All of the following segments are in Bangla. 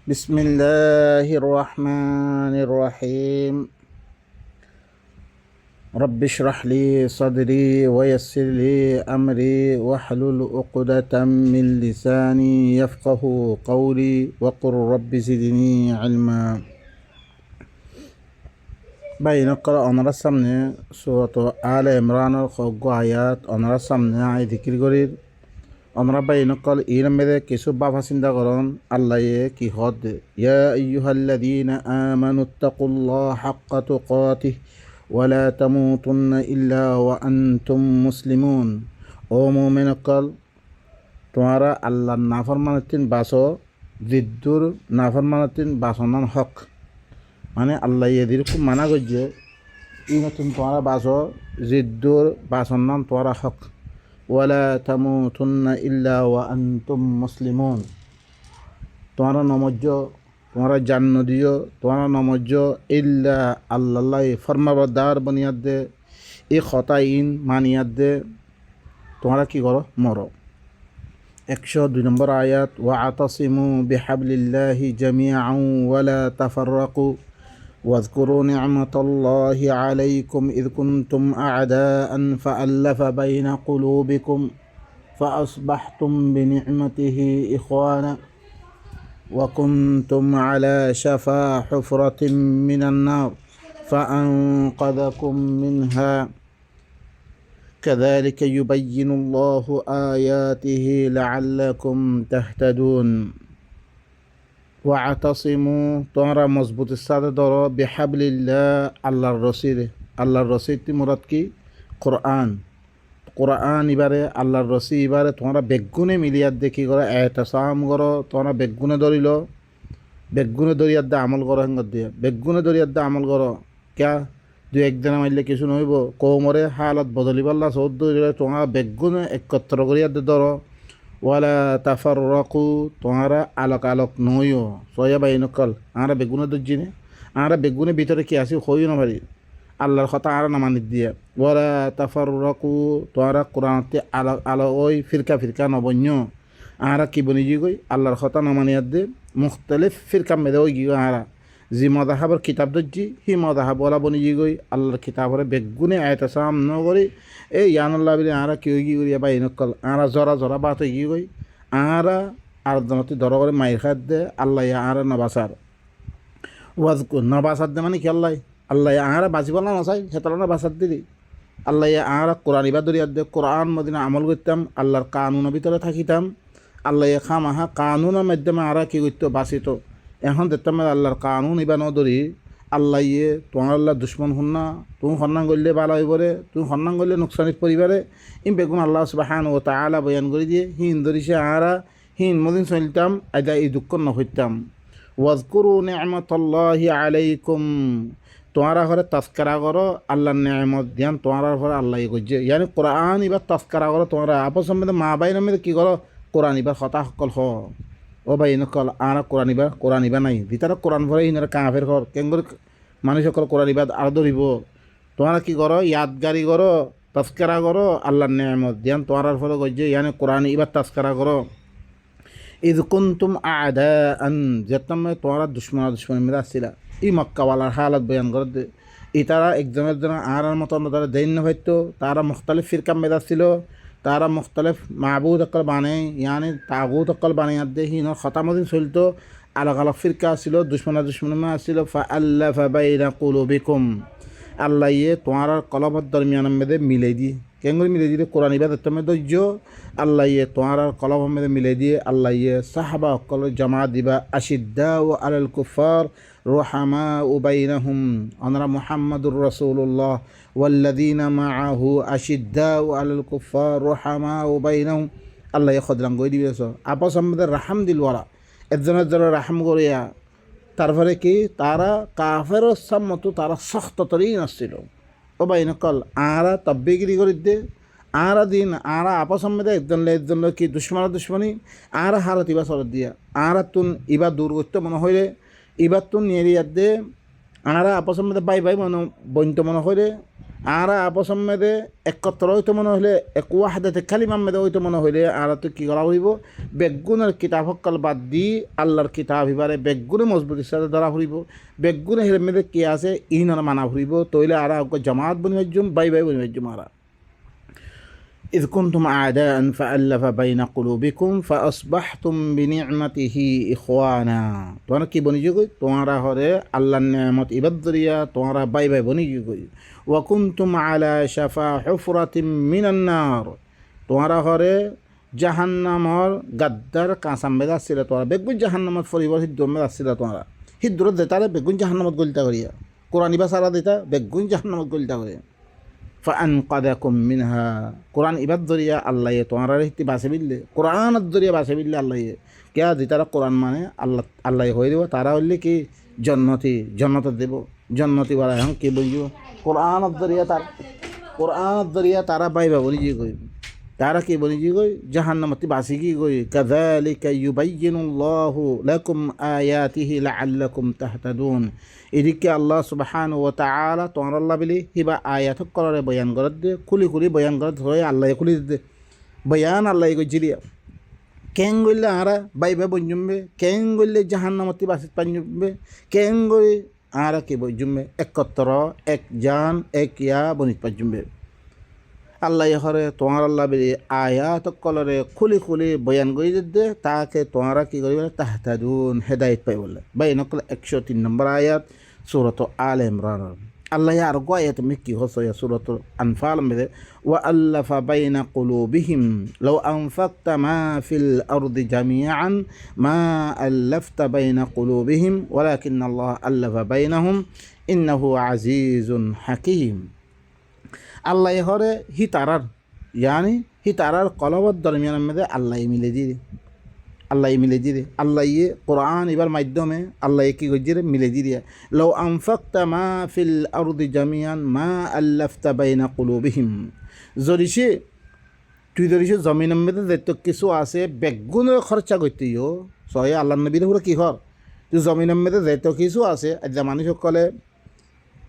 بسم الله الرحمن الرحيم رب اشرح لي صدري ويسر لي أمري واحلل عقدة من لساني يفقه قولي وقل رب زدني علما. بين قرأ أنرى السمنة سورة آل عمران الخوغ آيات أنرى السمنة عي ذكر قرير আমরা বাই নকল ইন মেরে কিছু বাফা চিন্তা করন আল্লাহ কি হদ ইয়া আইয়ুহাল্লাযীনা আমানুত্তাকুল্লাহ হাক্কা তুকাতিহি ওয়া লা তামুতুন্না ইল্লা ওয়া আনতুম মুসলিমুন। ও মুমিন নকল তোমরা আল্লাহর নাফরমানিতিন বাসো জিদ্দুর নাফরমানিতিন বাসনান হক মানে আল্লাহ এদের খুব মানা করছে ইনতুন তোমরা বাসো জিদ্দুর বাসনান তোমরা হক ওয়ালা তামুতুন্না ইল্লা ওয়া আনতুম মুসলিমুন। তোমারা নমজ্জ তোমারা জান্ন দিও তোমারা নমজ্জ ইল্লা আল্লাহ ফরমাবরদার বনিয়াদ দে এই খতাইন মানিয়াদ দে তোমরা কি করো মরো। 102 নম্বর আয়াত ওয়া আতাসিমু বিহাবলিল্লাহি জামিআন ওয়ালা তাফাররাকু واذكروا نعمة الله عليكم إذ كنتم أعداء فألف بين قلوبكم فأصبحتم بنعمته إخوانا وكنتم على شفا حفرة من النار فأنقذكم منها كذلك يبين الله آياته لعلكم تهتدون। ওয়াতাসিমু তোমরা মজবুতের সাথে ধরো বিহাবলিল্লাহ আল্লাহর রসিদ মুরাদ কি কোরআন এবারে আল্লাহর রসি এবারে তোমরা বেগুনে মিলিয়াত দেখি করো এহতেসাম করো তোমরা বেগুনে ধরিল বেগুনে দরিয়ার দা আমল করো হেঙ্গর দিয়ে বেগুনে দরিয়ার দা আমল করো ক্যা দুই একদিন মারলে কিছু নইব কৌমরে হালত বদলি পাল্লা চৌদ্দ তোমরা বেগুনে একত্র করিয়ার ধরো ওয়ালা তাফাররাকু তোমরা আলোক নইও সয়া বাই নকল আমরা বেগুনে দর্জিনে আমরা বেগুনের ভিতরে কি আছি হইও না পারি আল্লাহর কথা আর না মানি দিয়ে ওয়ালা তাফাররাকু তোমরা কোরআনতে আলো ওই ফিরকা নবন্য আমরা কি বনি গই আল্লাহর কথা না মানিয়ার দে মুখতালিফ ফিরকা মেদে ওই গিয়ে আমরা জি মদাহাবর কিতাব দর্জি হি মদাহাব ওলা বনি গই আল্লাহর কিতাবরে বেগুনে আয়তাসাম ন করি এই ইয়ানুল্লাহ বলে আমরা কি গি করি বা ইনকল আমরা জরা বাত গিয়ে গই আমরা আর জনতি ধর করে মাইর খাদ দে আল্লাহ আর নবাসার ওয়াজ নবাসার দে মানে কি আল্লাহ আমরা বাঁচিব না চাই সেতলা না বাসার দিলি আল্লাহ আমরা কোরআন ইবা দরিয়ার দে কোরআন মদিনা আমল করতাম আল্লাহর কানুনের ভিতরে থাকিতাম আল্লাহ খামাহা কানুনের মাধ্যমে আমরা কি করতো বাঁচিত এখন দেখতাম আল্লাহর কানুন ইবা নদরি আল্লাহ তোমার আল্লাহ দুশ্মন হন্না তুমি সন্ধান করলে ভালো হইবরে তুমি সন্ধান করলে নোকসানিত পরিবারে ইম বেগুন আল্লাহ সুবহানাহু ওয়া তাআলা বয়ান করে দিয়ে হিন ধরিছে আরা হিন মদিন চলতাম আদা এই দুঃখ নহইতাম। ওয়াজকুরু নি'মাতাল্লাহি আলাইকুম তোমারা ঘরে তাস্কারা করো আল্লাহর নিয়ামত ধ্যান তোমার ঘরে আল্লাহ করছে ইয়ানি কোরআন এবার তাস্কারা করো তোমরা আপস মধ্যে মা বাইর মধ্যে কী করো কোরআন এবার হতা সকল হ ও ভাই নকল আর কোরআন ইবা নাই ভিতরে কোরআন ভরে ইনারা কাঁফের ঘর কেঙ্গর মানুষ সকল কোরআন ইবাদ আর ধরিব তোমরা কি করো ইয়াদগারি করো তাস্কারা করো আল্লাহর নিয়ামত ধ্যান তোমার ফলে করছে ইয়ানি কোরআন ইবার তাস্কারা করো ইদ কুনতুম আদাআন যেতাম তোমরা দুশ্মন মেরে আসছিলা ই মক্কাওয়ালার হালত বয়ান করে দে তারা একজনের জন্য আর মতন তারা দৈন্য হইতো তারা মুখতালিফ ফিরকা মেরে আসছিল তারা মুখতালিফ মাহবুদ অকল বানে ইয়ানি তাগুত অকল বানিয়ে দে হিন খতামদিন চলতো আলাগ ফিরকা আসছিল দুশ্মনে আসছিল ফাআল্লাফা বাইনা কুলুবিকুম আল্লাহ তোমার কলবর দরমিয়ান মেদে মিলে দিয়ে কেঙ্গুলি মিলে দিয়ে কোরআন ইবাদ তুমি ধৈর্য আল্লাহ তোমার কলব মেদে মিলে দিয়ে আল্লাহ সাহাবা অকল জমা দিবা আশিদ্দা ও আলাল কুফার রুহামা বাইনাহুম আমরা মুহাম্মাদুর রাসূলুল্লাহ ওয়াল্লাযীনা মাআহু আশিদ্দাউ আলাল কুফার রুহামা বাইনাহুম আল্লাহ খদরাং গই দিবেছ আপস আমাদের রাহাম দিলওয়ালা একজনের জন্য রাহাম করিয়া তারপরে কি তারা কাফের সম্মত তারা সখ্ত তরিন আসছিল ও ভাই নকল আরা তব্বিগিরি করে দে আরা দিন আরা আপস আমাদের একজন কি দুশ্মনী আরা হারত ইবা সরত দিয়া আরা তুন ইবা দূর করতে মনে হইলে ইবার তুন নিয়ে দে আরা আপস আমাদের বাই মনে বইন্ত মনে হইলে আরা আপসম মেদে একত্র হইতে মনে হইলে এক ওয়াহদাতে কালিমা মেদে হইতে মনে হইলে আর তো কি করা হইব বেগুনের কিতাব হকাল বাদ দি আল্লাহর কিতাব হিবারে বেগুনে মজবুতির সাথে ধরা ফুরিব বেগুনে হের মেদে কি আছে ইনার মানা ফুরিব তৈলে আর জামাত বনি হজ্জুম বাই বাই বনি হজ্জুম আরা إذ كنتم أعداء فألف بين قلوبكم فأصبحتم بنعمته إخوانا তোমারা কি বনি যোগ তোমারা হরে আল্লাহর নিয়ামত ইবাদরিয়া তোমারা বাই বাই বনি যোগ وكنتم على شفا حفرة من النار তোমারা হরে জাহান্নামর গাদ্দার কাঁসাম বেদা ছিল তোমারা বেগুন জাহান্নামত ফরিবর হিদ্দুর মেদা ছিল তোমারা হিদ্দুর দেতারে বেগুন জাহান্নামত গলিতা করিয়া কোরআন ইবা সারা দিতা বেগুন জাহান্নামত গলিতা করিয়া فأنقذكم منها قرآن إباد ذريعة الله يتوان رهتي باسه بالله قرآن الذريعة باسه بالله الله क्या दी तारा कुरान माने अल्लाह अल्लाह होई देबो तारा बोलले कि जन्नत देबो जन्नती वाला हम कि बोलियो कुरान दरिया तारा बाइबा बोली जी कोई तारा की बोली जी कोई जहन्नमती बासी की कोई कज़ालिका युबय्यिनुल्लाहु लकुम आयातिहि लअल्लकुम तहतदून এদিকে আল্লাহ সুবহানাহু ওয়া তাআলা তোমার আল্লাহ বলি হিবা আয়াত করে বয়ান করে দে খুলি বয়ান করে ধরে আল্লাহ খুলি দে বয়ান আল্লাহ গজিলিয়া কেন গইলে আরা বাইবা বঞ্জুমবে কেন গইলে জাহান্নামতি বাসিত পাঞ্জুমবে কেন গই আরা কি বঞ্জুমবে একত্র এক জান এক ইয়া বনিত পাঞ্জুমবে আল্লাহ হরে তোমার আল্লাহ বলি আয়াত কলরে খুলি বয়ান করে দে তাকে তোমরা কি করিবে তাহতাদুন হেদায়েত পাই বলে বাই নকল 103 নম্বর আয়াত সূরাত আল ইমরান আল্লাহ আর গো আয়াত মিকি হসয়া সূরাত আনফাল মে ওয়া আল্লাফা বাইনা কুলুবিহিম লাউ আনফাকতা মা ফিল আরদি জামিআন মা আল্লাফতা বাইনা কুলুবিহিম ওয়ালাকিন আল্লাহ আল্লাফা বাইনাহুম ইন্নাহু আজিজুন হাকীম আল্লাহ হরে হিতারার হিতারার কলবত দরমিয়ানের মধ্যে আল্লাহ মিলে দিয়ে আল্লাহ কোরআন এবার মাধ্যমে আল্লাহ কি গজিরে মিলে দিয়ে লও আনফাকতা মা ফিল আরদি জামিয়ান মা আল্লাফতা বাইনা কুলুবিহিম জরিসে তুই ধরিস জমিনের মধ্যে যেত কিছু আছে বেগুনের খরচা করতেও সয় আল্লাহ নবীর পুরো কি হর তুই জমিনের মধ্যে যেত কিছু আছে যে মানুষ সকলে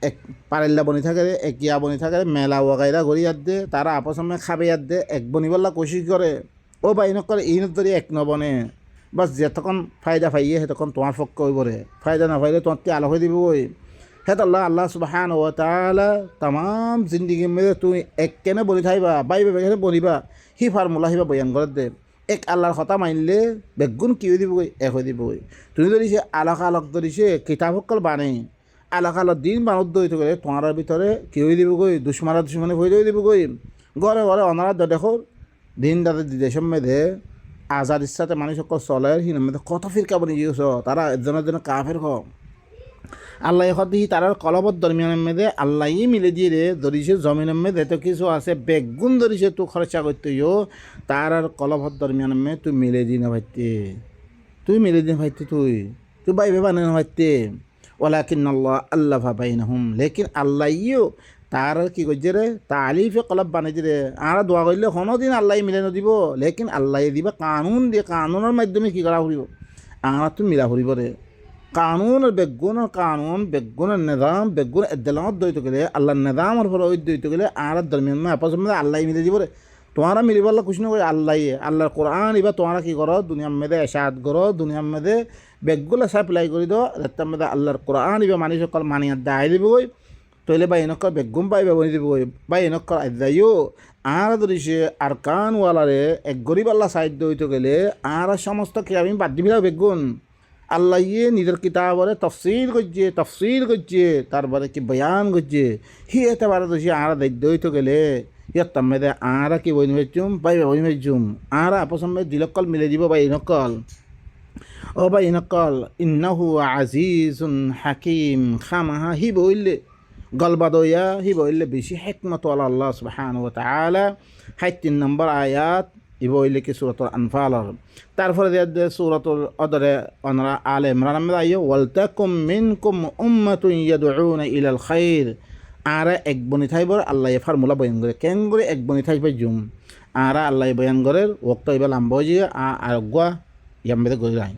এক পারেল্লা বনি থাকে এক ইয়া বনি থাকে মেলা ওয়াগাইরা গড়ি ইয়াদ দে তারা আপসমে খাবে ইয়াদ দে এক বনিবল্লা কোশিশ করে ও বা ইনক করে ইনত ধরি এক নবনে বাস যেতক্ষণ ফায়দা পাইয়ে সেতক্ষণ তোমার পক্ষ হইব রে ফায়দা না পাইলে তোমার তে আলো হয়ে দিব ওই হেত আল্লাহ সুবহানাহু ওয়া তাআলা তাম জিন্দিগির মধ্যে তুমি এক কেনে বলি থাইবা বাইবে বেগে বলিবা হি ফর্মুলা হিবা বয়ান করে দে এক আল্লাহর কথা মানলে বেগুন কি হয়ে দিব এক হয়ে দিব তুমি ধরিছে আলোক ধরিছে কিতাব সকল বানে আলাকালত দিন বানুদ্ধ হইতে গেলে তোমার ভিতরে কি হয়ে দিব গই দুশ্মনে হয়ে দিব গই ঘরে অনারা দেখো দিন দাদা দেশের মেধে আজাদ ইচ্ছাতে মানুষ সকল চলে সিনের মধ্যে কত ফিরকা বনি গিয়েছ তারা একজনের কাফের হ আল্লাহ সদি তারার কলবত দরমিয়ানের মেধে আল্লাহই মিলে দিয়ে রে ধরিছে জমিনের মেধে তো কিছু আছে বেগুন ধরিছে তুই খরচা করতেও তার আর কলবত দরমিয়ানের মেয়ে তুই মিলে দিই না ভাইতে তুই বাইবে বানে না ভাইতে ওয়ালাকিন আল্লাহ আল্লাফা বাইনাহুম লেকিন আল্লাহও তার কি করছে রে তালিফে কলব বানাইছে রে আর দোয়া করলে কোনোদিন আল্লাহ মিলে নদিব লেকিন আল্লাহ দিবা কানুন দিয়ে কানুনের মাধ্যমে কি করা ফুরিব আর তুমি মিলা ফুরিব রে কানুনের বেগুনের নিজাম বেগুন এদালামত দইতে গেলে আল্লাহর নিজামের ফলে ওই দইতে গেলে আর দরমিয়ান না আপস মধ্যে আল্লাহ মিলে দিব রে তোমারা মিলিব আল্লাহ কুछ না করে আল্লাহর কোরআন এবার তোমরা কি করো দুনিয়ার মধ্যে এশাদ করো দুনিয়ার মধ্যে বেগগুলো সাপ্লাই করে দাও রাস্তার মধ্যে আল্লাহর কোরআন এবার মানুষ সকল মানিয়ার দায় দিবই তৈলে বা এনেকর বেগুম পাইবে বনি দিবই বা এনেকর আদায়ও আর ধরিছে আর কানওয়ালারে এক গরিব আল্লাহ সাহায্য হইতে গেলে আর সমস্ত আমি বাদ দিবিলা বেগুন আল্লাহ নিজের কিতাবরে তফসিল করছে তারপরে কি বয়ান করছে হি এতেবারে ধরছি আর দায়িত্ব হইতে গেলে ইয়ার মেদে আর কি বই নিবেচুম পাইবে বই নিবেচুম আর আপসমে দিলকল মিলে দিব বা ইনকল ও বা ইনকল ইন্নাহু আজিজুন হাকিম খামাহা হি বইলে গলবাদয়া হি বইলে বেশি হিকমত আল্লাহ সুবহানাহু ওয়া তাআলা ৩৭ নম্বর আয়াত ই বইলে কি সূরাতুল আনফালর তারপরে যে সূরাতুল অদরে অনরা আলে ইমরান মে আইয়ো ওয়ালতাকুম মিনকুম উম্মাতুন ইয়াদউনা ইলাল খাইর আর এক বনি থাইবর আল্লাহ ফর্মুলা বয়ান করে কেন করে এক বনি থাইবে জুম আর আল্লাহ বয়ান করে ওক্ত এবার লাম্ব যে আর গোয়া ইয়াম্বেদে গই রাই